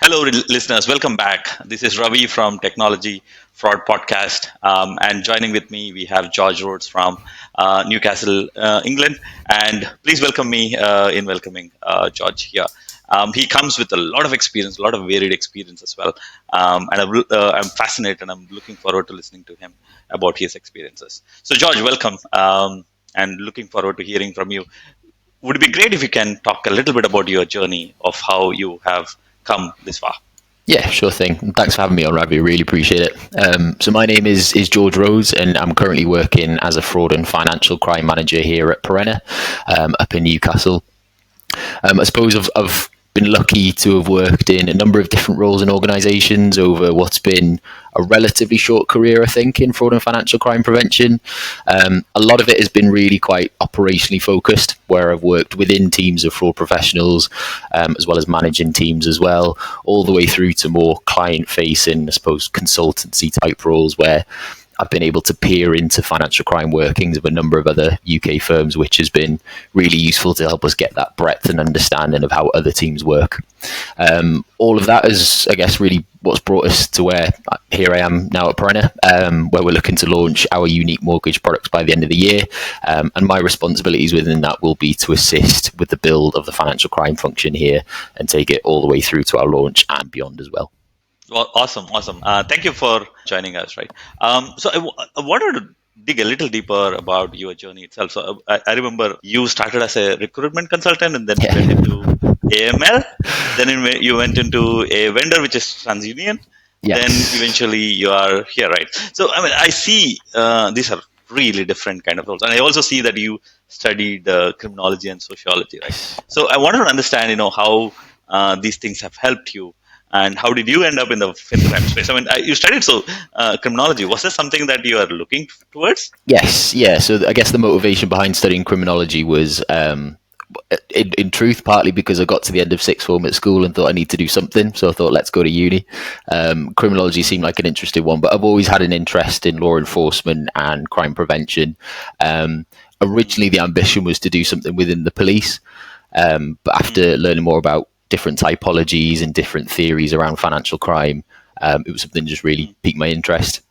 Hello, listeners. Welcome back. This is Ravi from Technology Fraud Podcast. And joining with me, we have George Rhodes from Newcastle, England. And please welcome me in welcoming George here. He comes with a lot of experience, a lot of varied experience as well. I'm fascinated and I'm looking forward to listening to him about his experiences. So, George, welcome. And looking forward to hearing from you. Would it be great if you can talk a little bit about your journey of how you have come this far? Yeah, sure thing. Thanks for having me on, Ravi. Really appreciate it. So my name is George Rhodes, and I'm currently working as a fraud and financial crime manager here at Perenna, up in Newcastle. I suppose I've been lucky to have worked in a number of different roles in organisations over what's been a relatively short career, I think, in fraud and financial crime prevention. A lot of it has been really quite operationally focused, where I've worked within teams of fraud professionals, as well as managing teams as well, all the way through to more client-facing, I suppose, consultancy type roles where I've been able to peer into financial crime workings of a number of other UK firms, which has been really useful to help us get that breadth and understanding of how other teams work. All of that is, I guess, really what's brought us to where here I am now at Perenna, where we're looking to launch our unique mortgage products by the end of the year. And my responsibilities within that will be to assist with the build of the financial crime function here and take it all the way through to our launch and beyond as well. Well, awesome, awesome. Thank you for joining us. Right. I wanted to dig a little deeper about your journey itself. So I remember you started as a recruitment consultant, and then you went into AML. Then you went into a vendor, which is TransUnion. Then Yes. eventually you are here, right? So I mean, I see these are really different kind of roles, and I also see that you studied criminology and sociology, right? So I wanted to understand, how these things have helped you. And how did you end up in the crime space? I mean, you studied criminology. Was this something that you are looking towards? Yes, yeah. So I guess the motivation behind studying criminology was, in truth, partly because I got to the end of sixth form at school and thought I need to do something. So I thought, let's go to uni. Criminology seemed like an interesting one, but I've always had an interest in law enforcement and crime prevention. Originally, the ambition was to do something within the police, but after learning more about different typologies and different theories around financial crime, it was something that just really piqued my interest.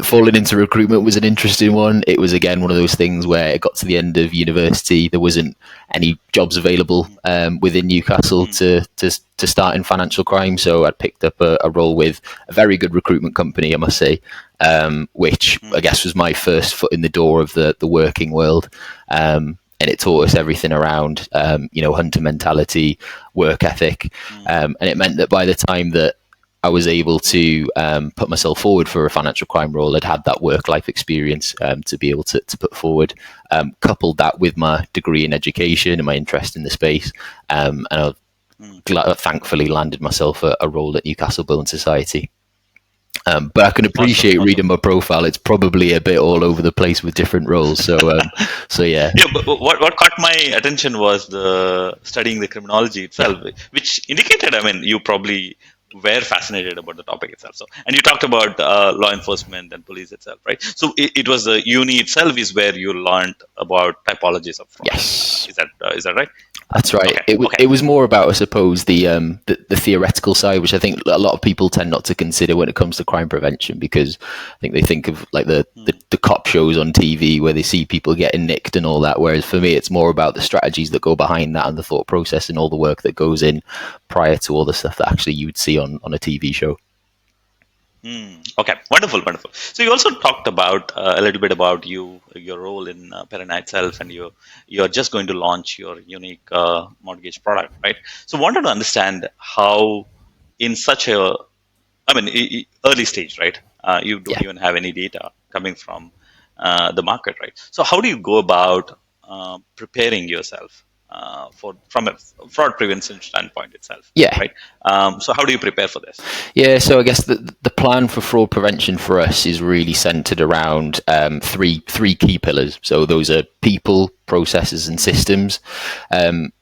Falling into recruitment was an interesting one. It was again one of those things where it got to the end of university, there wasn't any jobs available within Newcastle to start in financial crime, so I picked up a role with a very good recruitment company, I must say, which I guess was my first foot in the door of the working world. And it taught us everything around, hunter mentality, work ethic. And it meant that by the time that I was able to put myself forward for a financial crime role, I'd had that work-life experience to be able to put forward. Coupled that with my degree in education and my interest in the space. And I've thankfully landed myself a role at Newcastle Building Society. But I can appreciate Awesome. reading my profile. It's probably a bit all over the place with different roles. So yeah. Yeah, but what caught my attention was the studying the criminology itself, which indicated, I mean, you probably were fascinated about the topic itself. So, and you talked about law enforcement and police itself, right? So it was the uni itself is where you learned about typologies of fraud. Yes. Is that right? That's right. Okay. It was more about, I suppose, the theoretical side, which I think a lot of people tend not to consider when it comes to crime prevention, because I think they think of like the cop shows on TV where they see people getting nicked and all that. Whereas for me, it's more about the strategies that go behind that and the thought process and all the work that goes in prior to all the stuff that actually you would see on a TV show. Okay, wonderful, wonderful. So you also talked about a little bit about your role in Perina itself, and you're just going to launch your unique mortgage product, right? So wanted to understand how, in such a, I mean, early stage, right? You don't Yeah. even have any data coming from the market, right? So how do you go about preparing yourself from a fraud prevention standpoint itself, Yeah. right? So how do you prepare for this? Yeah, so I guess the plan for fraud prevention for us is really centered around three key pillars. So those are people, processes, and systems.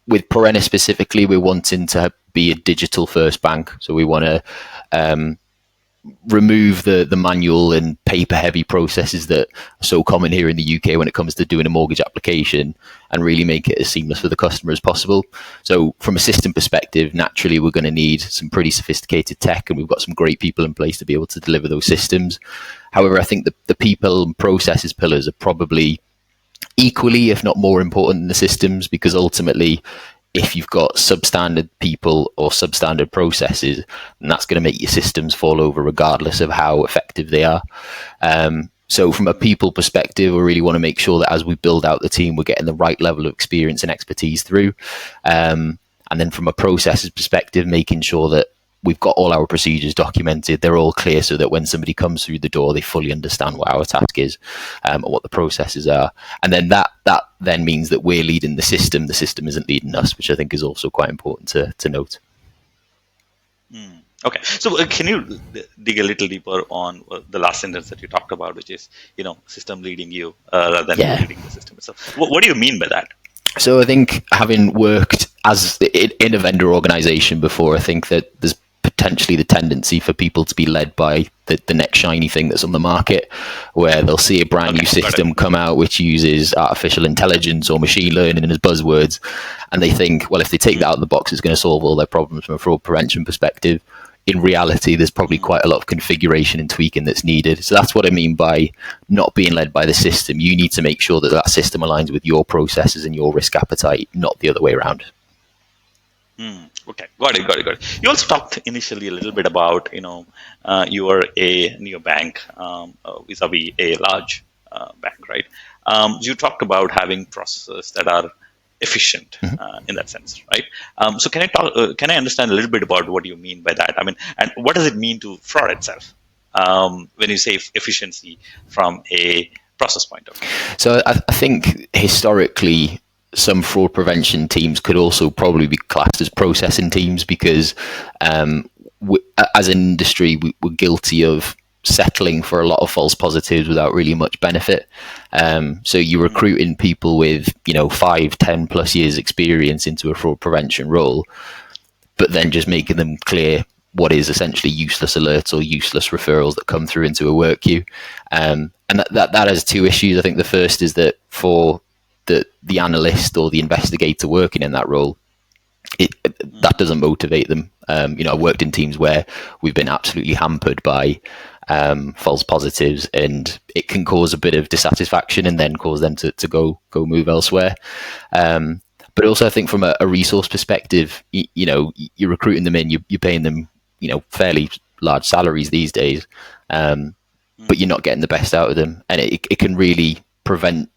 With Perenna specifically, we're wanting to be a digital first bank. So we want to remove the manual and paper heavy processes that are so common here in the UK when it comes to doing a mortgage application, and really make it as seamless for the customer as possible. So from a system perspective, naturally we're going to need some pretty sophisticated tech, and we've got some great people in place to be able to deliver those systems. However, I think the people and processes pillars are probably equally, if not more important than the systems, because ultimately, if you've got substandard people or substandard processes, then that's going to make your systems fall over regardless of how effective they are. So from a people perspective, we really want to make sure that as we build out the team, we're getting the right level of experience and expertise through. And then from a processes perspective, making sure that we've got all our procedures documented. They're all clear so that when somebody comes through the door, they fully understand what our task is, or what the processes are. And then that then means that we're leading the system. The system isn't leading us, which I think is also quite important to note. Okay, so can you dig a little deeper on the last sentence that you talked about, which is, system leading you rather than you leading the system itself? What do you mean by that? So I think, having worked as in a vendor organization before, I think that there's potentially the tendency for people to be led by the next shiny thing that's on the market, where they'll see a brand new system come out which uses artificial intelligence or machine learning as buzzwords, and they think, well, if they take that out of the box, it's going to solve all their problems from a fraud prevention perspective. In reality, there's probably quite a lot of configuration and tweaking that's needed. So that's what I mean by not being led by the system. You need to make sure that that system aligns with your processes and your risk appetite, not the other way around. Okay, got it. You also talked initially a little bit about, you are a neobank vis-a-vis a large bank, right? You talked about having processes that are efficient in that sense, right? So can I understand a little bit about what you mean by that? I mean, and what does it mean to fraud itself when you say efficiency from a process point of view? So I think historically, some fraud prevention teams could also probably be classed as processing teams, because as an industry, we're guilty of settling for a lot of false positives without really much benefit. So you're recruiting people with 5-10 plus years experience into a fraud prevention role, but then just making them clear what is essentially useless alerts or useless referrals that come through into a work queue. And that has two issues. I think the first is that for the analyst or the investigator working in that role, that doesn't motivate them. I've worked in teams where we've been absolutely hampered by false positives, and it can cause a bit of dissatisfaction and then cause them to go move elsewhere. But also, I think from a resource perspective, you're recruiting them in, you're paying them fairly large salaries these days, but you're not getting the best out of them, and it can really prevent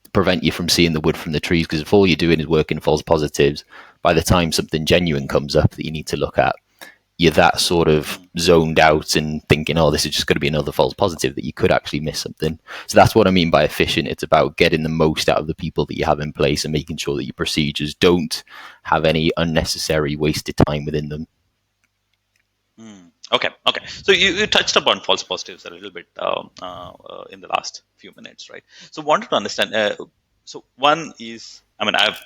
you from seeing the wood from the trees, because if all you're doing is working false positives, by the time something genuine comes up that you need to look at, you're that sort of zoned out and thinking, oh, this is just going to be another false positive, that you could actually miss something. So that's what I mean by efficient. It's about getting the most out of the people that you have in place and making sure that your procedures don't have any unnecessary wasted time within them. Okay. So you touched upon false positives a little bit in the last few minutes, right? So wanted to understand. So one is, I mean, I've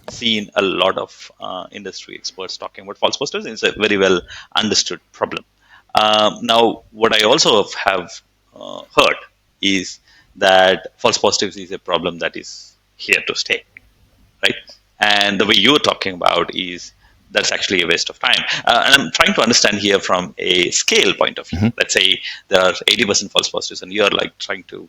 seen a lot of industry experts talking about false positives. It's a very well understood problem. Now, what I also have heard is that false positives is a problem that is here to stay, right? And the way you're talking about is that's actually a waste of time. And I'm trying to understand here from a scale point of view. Let's say there are 80% false positives, and you're like trying to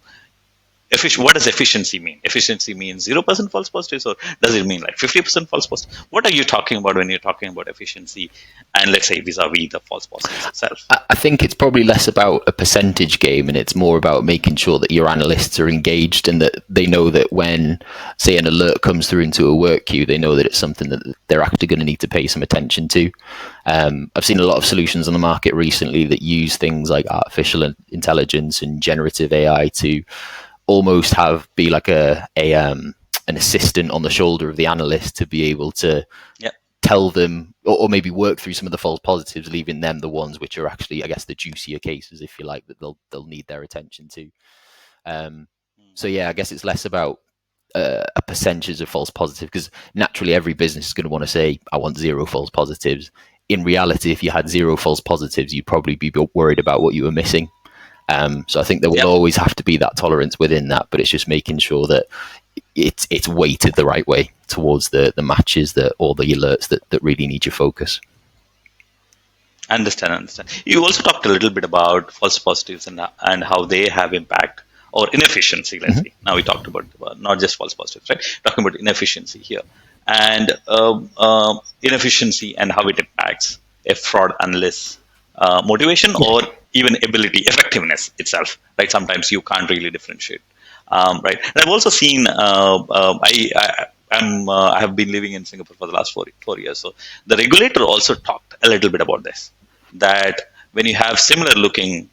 what does efficiency mean? Efficiency means 0% false positives, or does it mean like 50% false positives? What are you talking about when you're talking about efficiency, and let's say vis-a-vis the false positives itself? I think it's probably less about a percentage game, and it's more about making sure that your analysts are engaged and that they know that when, say, an alert comes through into a work queue, they know that it's something that they're actually going to need to pay some attention to. I've seen a lot of solutions on the market recently that use things like artificial intelligence and generative AI to almost be like an assistant on the shoulder of the analyst to be able to tell them, or maybe work through some of the false positives, leaving them the ones which are actually, I guess, the juicier cases, if you like, that they'll need their attention to. So yeah, I guess it's less about a percentage of false positive, because naturally every business is going to want to say, I want 0 false positives. in reality, if you had zero false positives, you'd probably be worried about what you were missing. So I think there will Yep. always have to be that tolerance within that, but it's just making sure that it's weighted the right way towards the matches that or the alerts that really need your focus. Understand. You also talked a little bit about false positives and how they have impact or inefficiency. Let's see. Now we talked about not just false positives, right? Talking about inefficiency here, and inefficiency and how it impacts a fraud analyst's motivation or even ability, effectiveness itself. Right? Sometimes you can't really differentiate. Right. And I've also seen. I have been living in Singapore for the last 4 years. So the regulator also talked a little bit about this. That when you have similar looking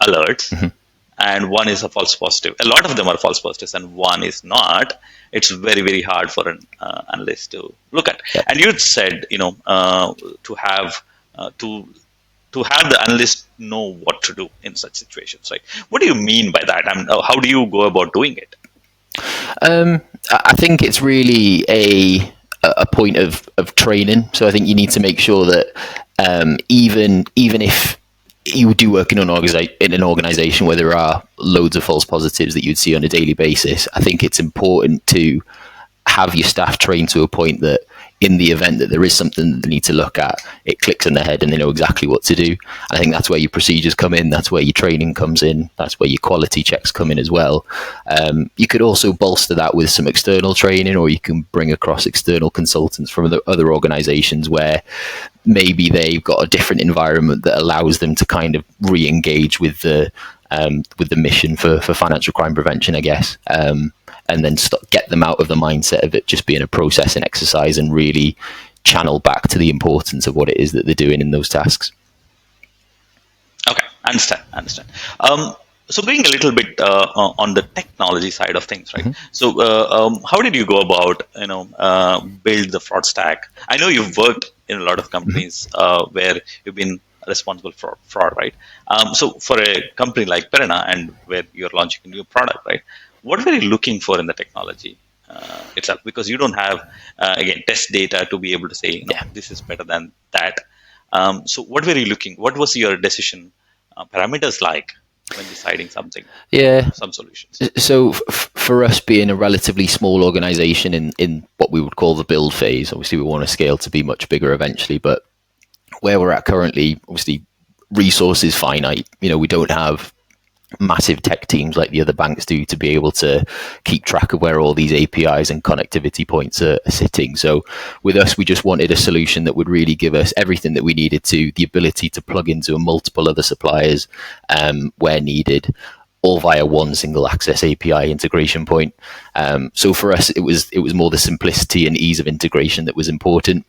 alerts, and one is a false positive, a lot of them are false positives, and one is not. It's very very hard for an analyst to look at. Yeah. And you said, to have the analyst know what to do in such situations, right? What do you mean by that? How do you go about doing it? I think it's really a point of training. So I think you need to make sure that even if you do work in an organization where there are loads of false positives that you'd see on a daily basis, I think it's important to have your staff trained to a point that in the event that there is something that they need to look at, it clicks in their head and they know exactly what to do. And I think that's where your procedures come in. That's where your training comes in. That's where your quality checks come in as well. You could also bolster that with some external training, or you can bring across external consultants from other organizations where maybe they've got a different environment that allows them to kind of re-engage with the mission for financial crime prevention, I guess. And then get them out of the mindset of it just being a process and exercise, and really channel back to the importance of what it is that they're doing in those tasks. Okay, understand. So going a little bit on the technology side of things, right? So how did you go about, build the fraud stack? I know you've worked in a lot of companies where you've been responsible for fraud, right? So for a company like Perena, and where you're launching a new product, right? What were you looking for in the technology itself? Because you don't have, again, test data to be able to say, this is better than that. So what were you looking? What was your decision parameters like when deciding something? Some solutions. So for us, being a relatively small organization in what we would call the build phase, obviously we want to scale to be much bigger eventually, but where we're at currently, obviously resources finite. We don't have massive tech teams like the other banks do to be able to keep track of where all these APIs and connectivity points are sitting. So with us, we just wanted a solution that would really give us everything that we needed to, the ability to plug into multiple other suppliers where needed, all via one single access API integration point. So for us, it was more the simplicity and ease of integration that was important.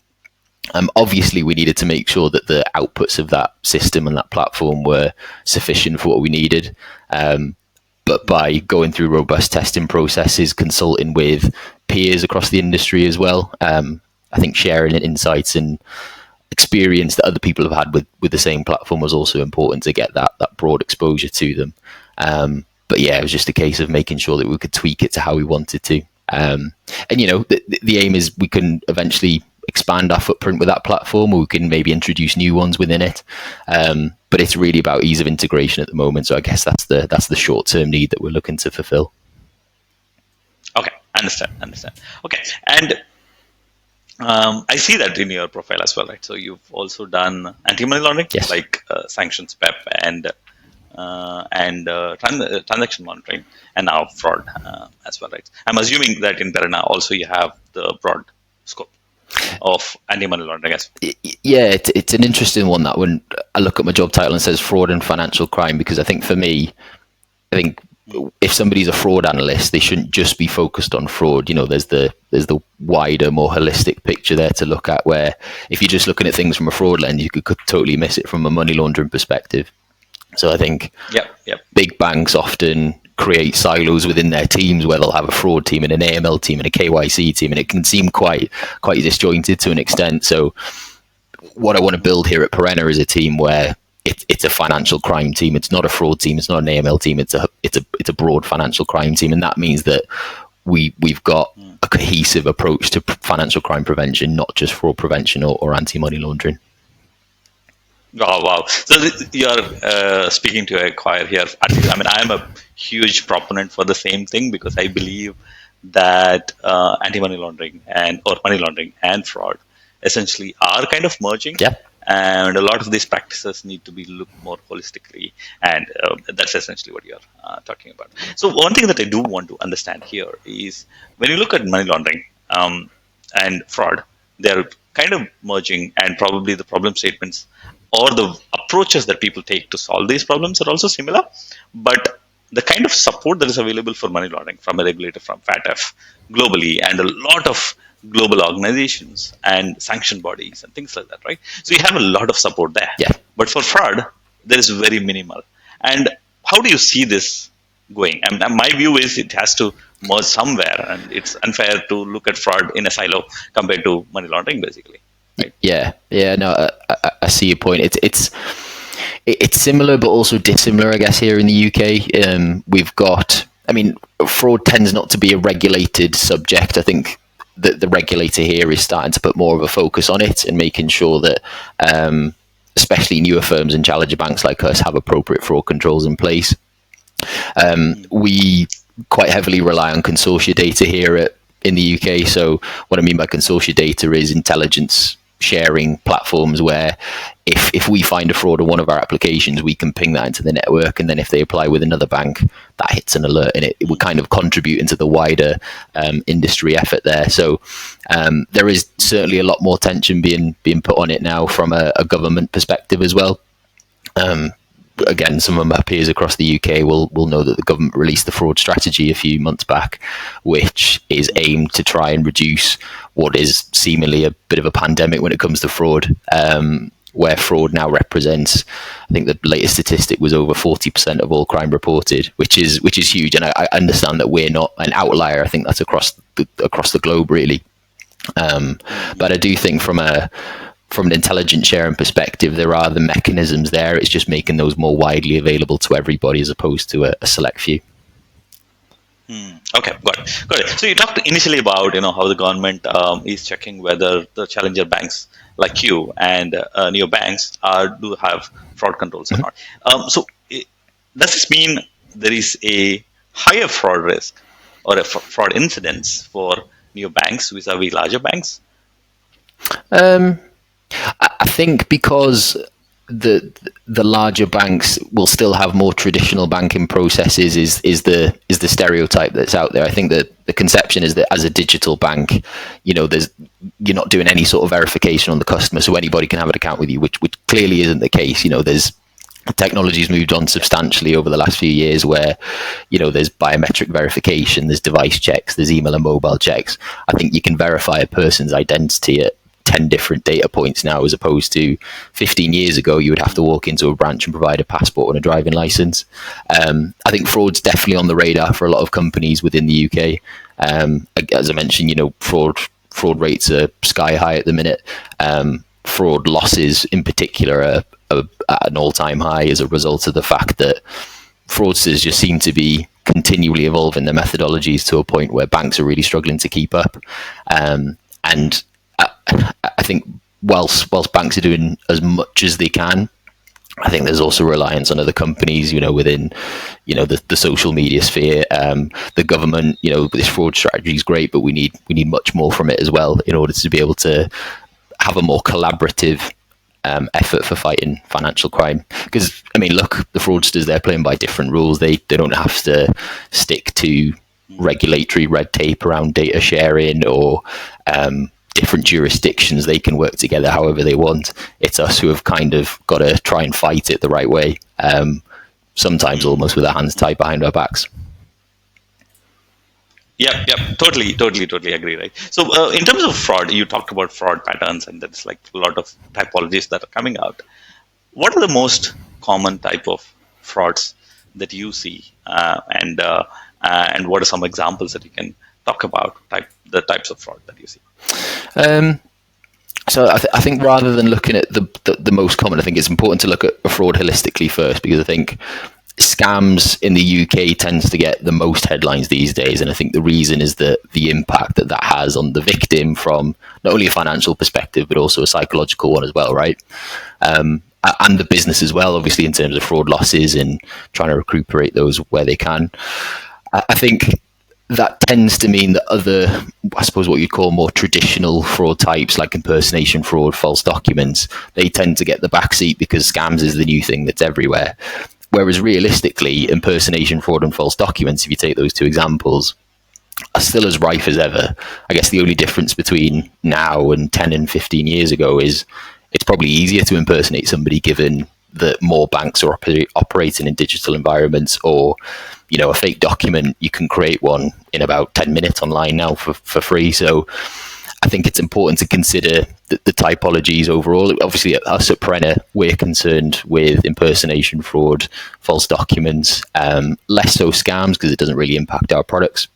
Obviously, we needed to make sure that the outputs of that system and that platform were sufficient for what we needed. But by going through robust testing processes, consulting with peers across the industry as well, I think sharing insights and experience that other people have had with the same platform was also important to get that broad exposure to them. But yeah, it was just a case of making sure that we could tweak it to how we wanted to. And the aim is we can eventually expand our footprint with that platform, or we can maybe introduce new ones within it. But it's really about ease of integration at the moment. So I guess that's the short-term need that we're looking to fulfill. Okay, understand. Okay, and I see that in your profile as well, right? So you've also done anti-money laundering, yes, like sanctions PEP and transaction monitoring, and now fraud as well, right? I'm assuming that in Perena also you have the broad scope of anti-money laundering as well. Yeah, it's an interesting one, that when I look at my job title and says fraud and financial crime, because I think for me, if somebody's a fraud analyst, they shouldn't just be focused on fraud. There's the wider, more holistic picture there to look at, where if you're just looking at things from a fraud lens, you could totally miss it from a money laundering perspective. So I think big banks often create silos within their teams, where they'll have a fraud team and an AML team and a KYC team, and it can seem quite disjointed to an extent. So what I want to build here at Perena is a team where it's a financial crime team. It's not a fraud team. It's not an AML team. It's a broad financial crime team, and that means that we've got a cohesive approach to financial crime prevention, not just fraud prevention or anti-money laundering. Wow, wow. So you're speaking to a choir here. At least, I mean, I'm a huge proponent for the same thing because I believe that anti-money laundering and or money laundering and fraud essentially are kind of merging, Yeah, and a lot of these practices need to be looked more holistically, and that's essentially what you're talking about. So one thing that I do want to understand here is when you look at money laundering and fraud, they're kind of merging, and probably the problem statements or the approaches that people take to solve these problems are also similar, but the kind of support that is available for money laundering from a regulator from FATF globally and a lot of global organizations and sanction bodies and things like that, right? So you have a lot of support there. yeah. But for fraud, there is very minimal. And how do you see this going? And my view is it has to merge somewhere, and it's unfair to look at fraud in a silo compared to money laundering, basically, right? Yeah, yeah, no, I see your point. It's similar, but also dissimilar, I guess. Here in the UK, we've got. I mean, fraud tends not to be a regulated subject. I think that the regulator here is starting to put more of a focus on it and making sure that, especially newer firms and challenger banks like us, have appropriate fraud controls in place. We quite heavily rely on consortia data here in the UK. So what I mean by consortia data is intelligence sharing platforms where if we find a fraud on one of our applications, we can ping that into the network, and then if they apply with another bank, that hits an alert, and it would kind of contribute into the wider industry effort there. So there is certainly a lot more attention being put on it now from a government perspective as well. Again, some of my peers across the UK will know that the government released the fraud strategy a few months back, which is aimed to try and reduce what is seemingly a bit of a pandemic when it comes to fraud, where fraud now represents, I think the latest statistic was over 40% of all crime reported, which is huge. And I understand that we're not an outlier. I think that's across the globe, really. But I do think from an intelligence sharing perspective, there are the mechanisms there. It's just making those more widely available to everybody as opposed to a select few. Okay, got it. So you talked initially about how the government is checking whether the challenger banks like you and neo banks do have fraud controls or not. Does this mean there is a higher fraud risk or a fraud incidence for neo banks vis-a-vis larger banks? I think because the larger banks will still have more traditional banking processes is the stereotype that's out there. I think that the conception is that as a digital bank, you're not doing any sort of verification on the customer, so anybody can have an account with you, which clearly isn't the case. There's technology's moved on substantially over the last few years where there's biometric verification, there's device checks, there's email and mobile checks. I think you can verify a person's identity at 10 different data points now, as opposed to 15 years ago you would have to walk into a branch and provide a passport and a driving license. I think fraud's definitely on the radar for a lot of companies within the UK. As I mentioned, fraud rates are sky high at the minute. Fraud losses in particular are at an all-time high as a result of the fact that fraudsters just seem to be continually evolving their methodologies to a point where banks are really struggling to keep up. And I think whilst banks are doing as much as they can, I think there's also reliance on other companies, within, the social media sphere, the government. This fraud strategy is great, but we need much more from it as well in order to be able to have a more collaborative effort for fighting financial crime. Because look, the fraudsters, they're playing by different rules. They don't have to stick to regulatory red tape around data sharing or different jurisdictions. They can work together however they want. It's us who have kind of got to try and fight it the right way, sometimes almost with our hands tied behind our backs. Yeah, totally agree, right? So in terms of fraud, you talked about fraud patterns, and there's like a lot of typologies that are coming out. What are the most common type of frauds that you see, and what are some examples that you can talk about, the types of fraud that you see? So I think rather than looking at the most common, I think it's important to look at fraud holistically first, because I think scams in the UK tends to get the most headlines these days, and I think the reason is the impact that has on the victim from not only a financial perspective but also a psychological one as well, right? and the business as well, obviously, in terms of fraud losses and trying to recuperate those where they can. I think that tends to mean that other, I suppose, what you'd call more traditional fraud types like impersonation fraud, false documents, they tend to get the backseat because scams is the new thing that's everywhere. Whereas realistically, impersonation fraud and false documents, if you take those two examples, are still as rife as ever. I guess the only difference between now and 10 and 15 years ago is it's probably easier to impersonate somebody given that more banks are operating in digital environments, or a fake document, you can create one in about 10 minutes online now for free. So I think it's important to consider the typologies overall. Obviously, at us at Perenna, we're concerned with impersonation fraud, false documents, less so scams because it doesn't really impact our products.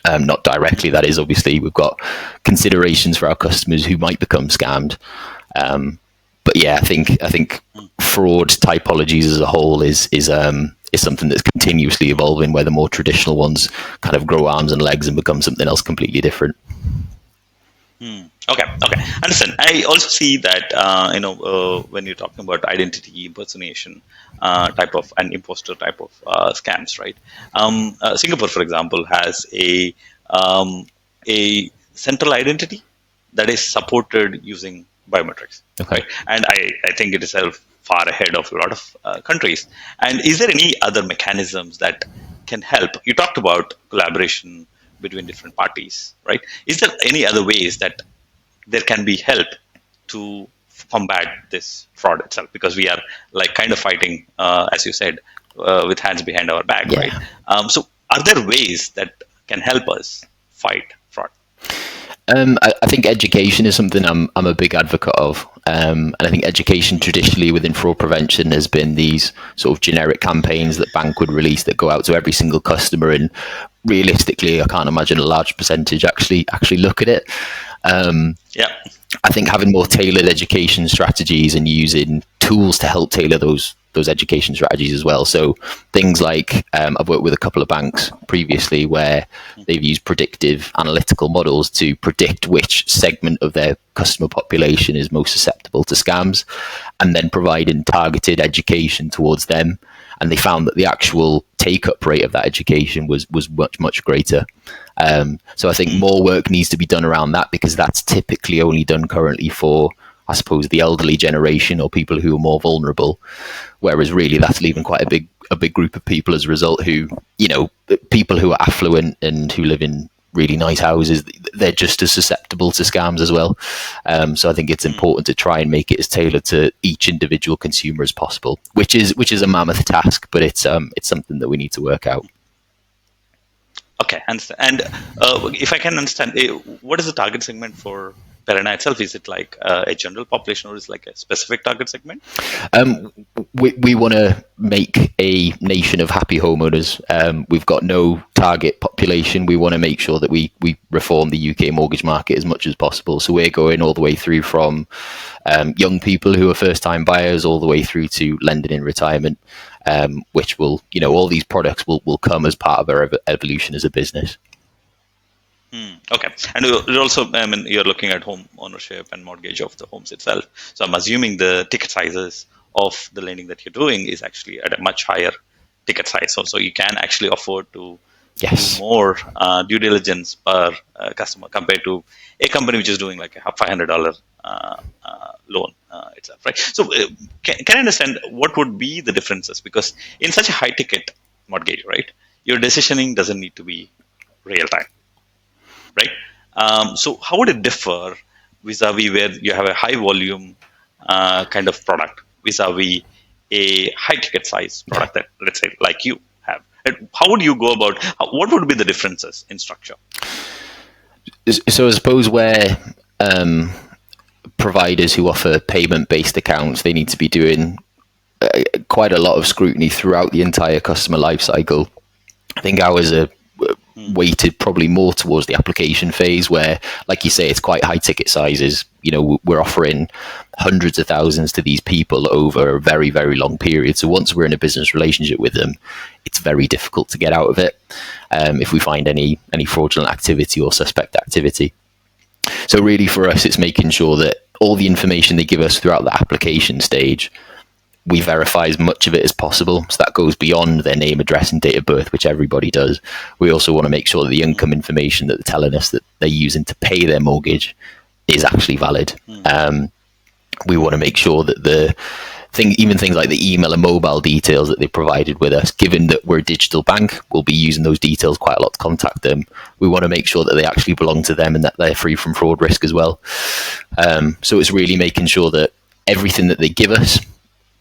Not directly, that is. Obviously, we've got considerations for our customers who might become scammed. But yeah, I think fraud typologies as a whole is something that's continuously evolving, where the more traditional ones kind of grow arms and legs and become something else completely different. Okay, understand. I also see that when you're talking about identity impersonation type of an imposter type of scams, right? Singapore, for example, has a central identity that is supported using biometrics, Okay. right? And I think it is far ahead of a lot of countries. And is there any other mechanisms that can help? You talked about collaboration between different parties, right? Is there any other ways that there can be help to combat this fraud itself? Because we are like kind of fighting, as you said, with hands behind our back, Yeah. right? So are there ways that can help us fight fraud? I think education is something I'm a big advocate of, and I think education traditionally within fraud prevention has been these sort of generic campaigns that bank would release that go out to every single customer, and realistically, I can't imagine a large percentage actually look at it. Yeah. I think having more tailored education strategies and using tools to help tailor those education strategies as well. So things like I've worked with a couple of banks previously where they've used predictive analytical models to predict which segment of their customer population is most susceptible to scams, and then providing targeted education towards them. And they found that the actual take-up rate of that education was much greater. So I think more work needs to be done around that, because that's typically only done currently for, I suppose, the elderly generation or people who are more vulnerable. Whereas really that's leaving quite a big group of people as a result who, people who are affluent and who live in really nice houses, they're just as susceptible to scams as well. So I think it's important to try and make it as tailored to each individual consumer as possible, which is a mammoth task, but it's something that we need to work out. Okay, understand. And if I can understand, what is the target segment for Perenna itself? Is it like a general population, or is it like a specific target segment? We want to make a nation of happy homeowners. We've got no target population. We want to make sure that we reform the UK mortgage market as much as possible. So we're going all the way through from young people who are first-time buyers all the way through to lending in retirement, which will, all these products will come as part of our evolution as a business. Okay, and you're also, you're looking at home ownership and mortgage of the homes itself. So I'm assuming the ticket sizes of the lending that you're doing is actually at a much higher ticket size. So you can actually afford to Yes. do more due diligence per customer compared to a company which is doing like a $500 loan itself, right? So can I understand what would be the differences? Because in such a high ticket mortgage, right, your decisioning doesn't need to be real time, right? So how would it differ vis-a-vis where you have a high volume kind of product vis-a-vis a high ticket size product that, let's say, like you have? And how would you go about, what would be the differences in structure? So I suppose where providers who offer payment-based accounts, they need to be doing quite a lot of scrutiny throughout the entire customer lifecycle. I think ours are weighted probably more towards the application phase, where, like you say, it's quite high ticket sizes. We're offering hundreds of thousands to these people over a very, very long period. So once we're in a business relationship with them, it's very difficult to get out of it if we find any fraudulent activity or suspect activity. So really for us, it's making sure that all the information they give us throughout the application stage we verify as much of it as possible. So that goes beyond their name, address, and date of birth, which everybody does. We also want to make sure that the income information that they're telling us that they're using to pay their mortgage is actually valid. We want to make sure that even things like the email and mobile details that they provided with us, given that we're a digital bank, we'll be using those details quite a lot to contact them. We want to make sure that they actually belong to them and that they're free from fraud risk as well. So it's really making sure that everything that they give us,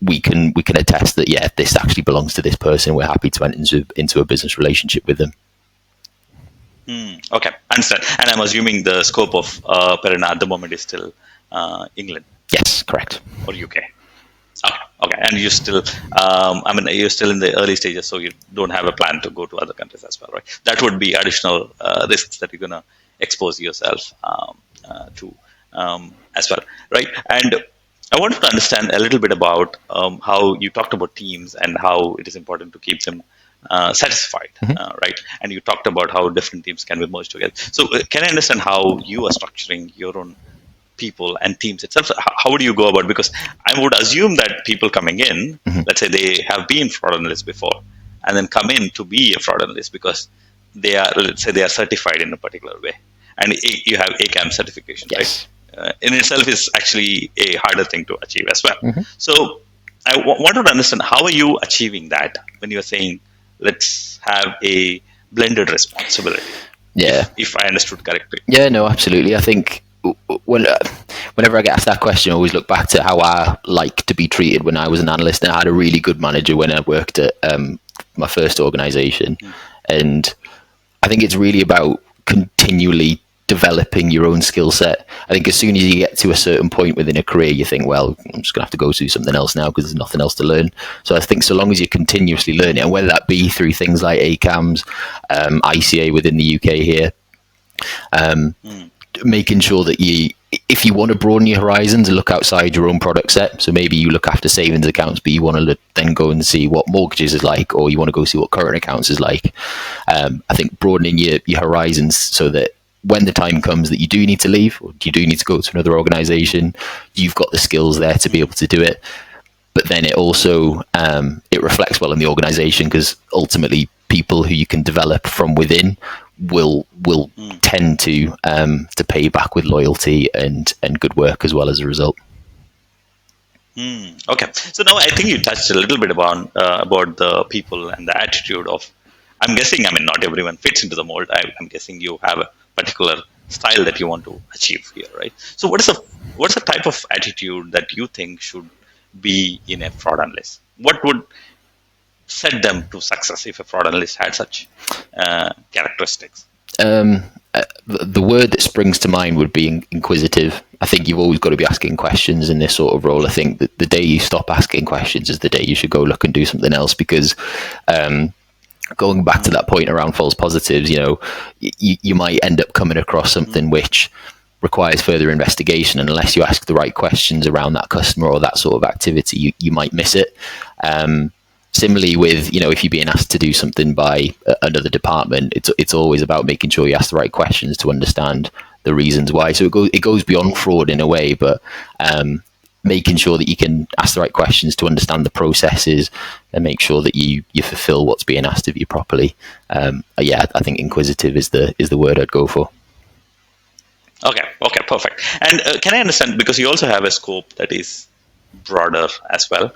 we can attest that, yeah, this actually belongs to this person. We're happy to enter into a business relationship with them. Okay, understand. And I'm assuming the scope of Perena at the moment is still England. Yes, correct. Or UK. Okay. And you're still, you're still in the early stages, so you don't have a plan to go to other countries as well, right? That would be additional risks that you're going to expose yourself to as well, right? And I wanted to understand a little bit about how you talked about teams and how it is important to keep them satisfied, right? And you talked about how different teams can be merged together. So can I understand how you are structuring your own people and teams itself? How would you go about? Because I would assume that people coming in, let's say they have been fraud analysts before, and then come in to be a fraud analyst because they are, let's say, they are certified in a particular way, and you have ACAM certification, yes, right? In itself is actually a harder thing to achieve as well. So I wanted to understand, how are you achieving that when you're saying let's have a blended responsibility? Yeah, if I understood correctly. Yeah, no, absolutely. I think whenever I get asked that question, I always look back to how I like to be treated when I was an analyst. And I had a really good manager when I worked at my first organization. And I think it's really about continually developing your own skill set. I think as soon as you get to a certain point within a career, you think, well, I'm just going to have to go do something else now because there's nothing else to learn. So I think so long as you're continuously learning, and whether that be through things like ACAMs, ICA within the UK here, making sure that if you want to broaden your horizons and look outside your own product set, so maybe you look after savings accounts, but you want to then go and see what mortgages is like, or you want to go see what current accounts is like. I think broadening your horizons so that when the time comes that you do need to leave, or you do need to go to another organization, you've got the skills there to be able to do it. But then it also, it reflects well in the organization, because ultimately people who you can develop from within will tend to pay back with loyalty and good work as well as a result. Okay, so now I think you touched a little bit about the people and the attitude of. I'm guessing, not everyone fits into the mold. I'm guessing you have a particular style that you want to achieve here, right? So what's the type of attitude that you think should be in a fraud analyst? What would set them to success if a fraud analyst had such characteristics? The word that springs to mind would be inquisitive. I think you've always got to be asking questions in this sort of role. I think that the day you stop asking questions is the day you should go look and do something else, because going back to that point around false positives, you might end up coming across something which requires further investigation, and unless you ask the right questions around that customer or that sort of activity, you might miss it. Similarly with, if you're being asked to do something by another department, it's always about making sure you ask the right questions to understand the reasons why. So it goes beyond fraud in a way, but making sure that you can ask the right questions to understand the processes and make sure that you fulfill what's being asked of you properly. I think inquisitive is the word I'd go for. Okay, perfect. And can I understand, because you also have a scope that is broader as well,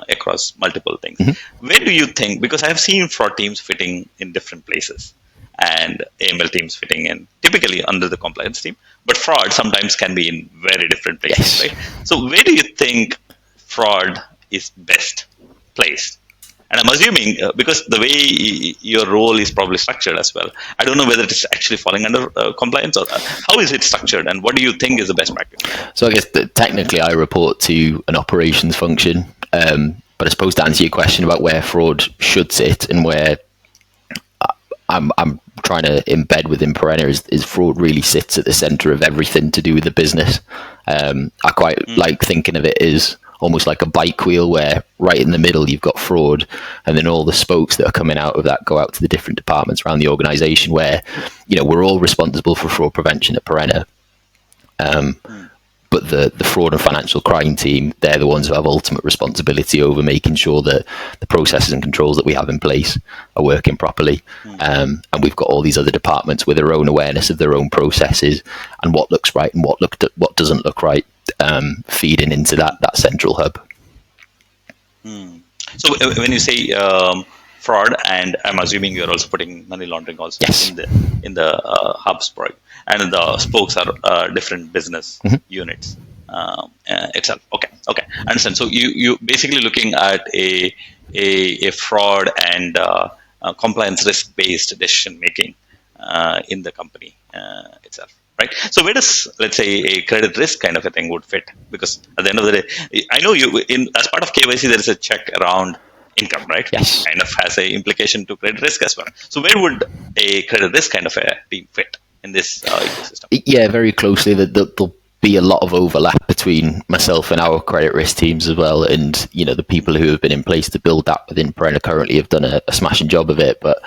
across multiple things. Where do you think, because I've seen fraud teams fitting in different places and AML teams fitting in typically under the compliance team, but fraud sometimes can be in very different places, right? So where do you think fraud is best placed? And I'm assuming, because the way your role is probably structured as well, I don't know whether it's actually falling under compliance, or how is it structured, and what do you think is the best practice? So I guess that technically I report to an operations function, but I suppose to answer your question about where fraud should sit and where I'm trying to embed within Perena is fraud really sits at the center of everything to do with the business. I quite like thinking of it as almost like a bike wheel, where right in the middle you've got fraud, and then all the spokes that are coming out of that go out to the different departments around the organization, where we're all responsible for fraud prevention at Perena. but the fraud and financial crime team, they're the ones who have ultimate responsibility over making sure that the processes and controls that we have in place are working properly. And we've got all these other departments with their own awareness of their own processes and what looks right and what doesn't look right, feeding into that central hub. So when you say fraud, and I'm assuming you're also putting money laundering also Yes. in the hubs, right? And the spokes are different business units itself. Okay, okay, understand. So you basically looking at a fraud and compliance risk based decision making in the company itself. Right. So where does, let's say, a credit risk kind of a thing would fit? Because at the end of the day, I know you in as part of KYC there is a check around income, right? Which Yes. kind of has a implication to credit risk as well. So where would a credit risk kind of a team fit in this ecosystem? Yeah, very closely. There'll be a lot of overlap between myself and our credit risk teams as well. And, the people who have been in place to build that within Perenna currently have done a smashing job of it. But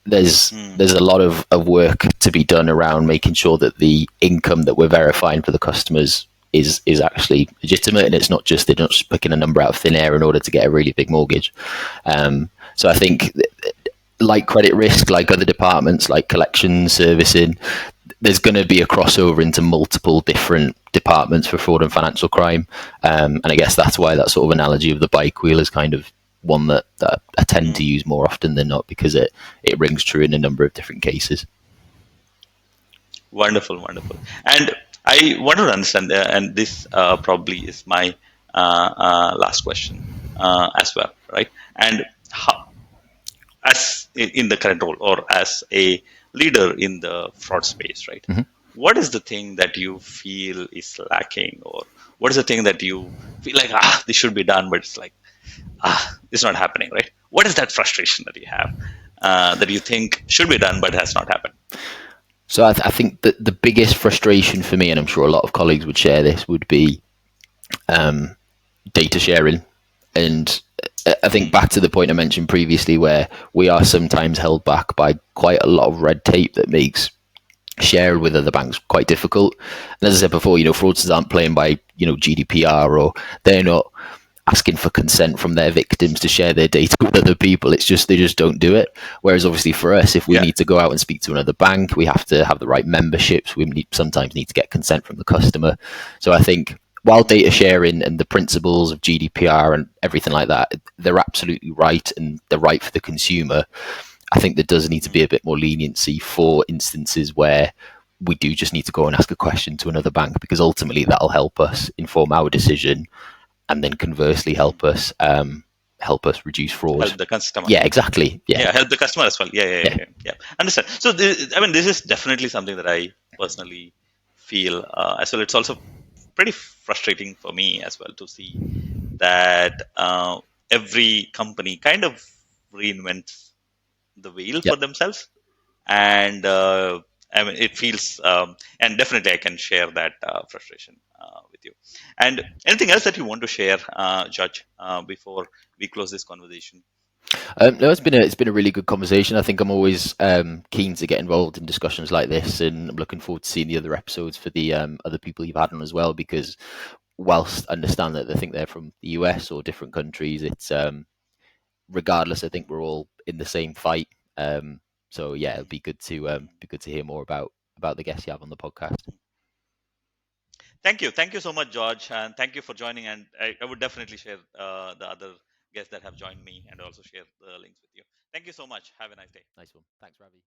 there's a lot of work to be done around making sure that the income that we're verifying for the customers is actually legitimate, and it's not just they're not just picking a number out of thin air in order to get a really big mortgage. So I think, like credit risk, like other departments, like collections, servicing, there's going to be a crossover into multiple different departments for fraud and financial crime. And I guess that's why that sort of analogy of the bike wheel is kind of one that I tend to use more often than not, because it rings true in a number of different cases. Wonderful, wonderful. And I want to understand, and this probably is my last question as well, right? And how, as in the current role or as a leader in the fraud space, right? What is the thing that you feel is lacking, or what is the thing that you feel like, this should be done, but it's like, it's not happening, right? What is that frustration that you have that you think should be done but has not happened? So I think that the biggest frustration for me, and I'm sure a lot of colleagues would share this, would be data sharing. And I think back to the point I mentioned previously, where we are sometimes held back by quite a lot of red tape that makes shared with other banks quite difficult. And as I said before, fraudsters aren't playing by GDPR, or they're not asking for consent from their victims to share their data with other people. It's just they just don't do it. Whereas obviously for us, if we Yeah. need to go out and speak to another bank, we have to have the right memberships. Sometimes need to get consent from the customer. So I think while data sharing and the principles of GDPR and everything like that, they're absolutely right and they're right for the consumer, I think there does need to be a bit more leniency for instances where we do just need to go and ask a question to another bank, because ultimately that'll help us inform our decision, and then conversely help us reduce fraud. Help the customer. Yeah, exactly. Yeah, Yeah, help the customer as well. Yeah, yeah, yeah, yeah, yeah. Yeah. Understand. So, I mean, this is definitely something that I personally feel as well. It's also pretty frustrating for me as well to see that every company kind of reinvents the wheel yeah. for themselves, and I mean, it feels, and definitely I can share that frustration with you. And anything else that you want to share, Judge, before we close this conversation? No, it's been a really good conversation. I think I'm always keen to get involved in discussions like this, and I'm looking forward to seeing the other episodes for the other people you've had on as well. Because whilst I understand that they think they're from the US or different countries, it's regardless, I think we're all in the same fight. So yeah, it'd be good to hear more about the guests you have on the podcast. Thank you so much, George, and thank you for joining. And I would definitely share the other guests that have joined me, and also share the links with you. Thank you so much. Have a nice day. Nice one. Thanks, Ravi.